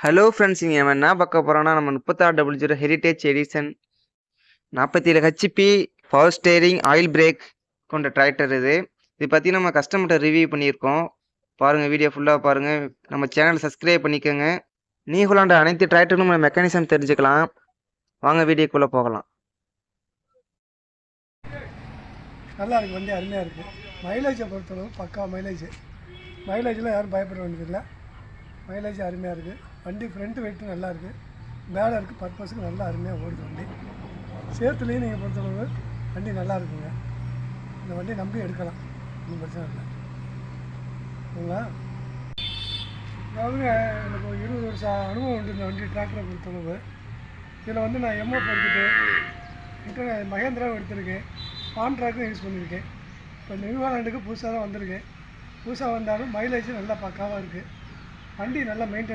Hello friends, இங்க நம்ம என்ன பார்க்க போறோம்னா, நம்ம 3600 heritage Edison 47 HP power steering oil break கொண்ட டிராக்டர் இது. இது பத்தி நம்ம கஸ்டமர்ட்ட ரிவ்யூ பண்ணியிருக்கோம். பாருங்க, வீடியோ ஃபுல்லா பாருங்க. நம்ம சேனல் சப்ஸ்கிரைப் பண்ணிக்கோங்க. நீஹோலாண்ட் அனைத்து டிராக்டரும் மெக்கானிசம் தெரிஞ்சுக்கலாம். வாங்க வீடியோக்குள்ள போகலாம். நல்லா இருக்குது, வண்டி அருமையாக இருக்குது. மைலேஜை பொறுத்தளவு பக்கா மைலேஜில் யாரும் பயப்பட வேண்டியதில்லை. மைலேஜ் அருமையாக இருக்குது. வண்டி ஃப்ரண்ட் வெயிட்டு நல்லா இருக்குது. மேலே இருக்குது பர்பஸுக்கு நல்லா அருமையாக ஓடுது வண்டி. சேத்துலேயும் நீங்கள் பொறுத்தளவு வண்டி நல்லா இருக்குங்க. இந்த வண்டி நம்பி எடுக்கலாம், ஒன்றும் பிரச்சனை இல்லை. சரிங்களா? அதாவதுங்க, எனக்கு ஒரு 20 வருஷம் அனுபவம் உண்டு இந்த வண்டி டிராக்டரை பொறுத்தளவு. இதில் வந்து நான் எம்எஃப் எடுத்துகிட்டு மகேந்திராவும் எடுத்திருக்கேன், கான்ட்ராக்டும் யூஸ் பண்ணியிருக்கேன். இப்போ நியூஹாலண்டுக்கு புதுசாக தான் வந்திருக்கேன். புதுசாக வந்தாலும் மைலேஜ் நல்லா பக்காவாக இருக்குது. வண்டி நல்லா மெயின்டைன்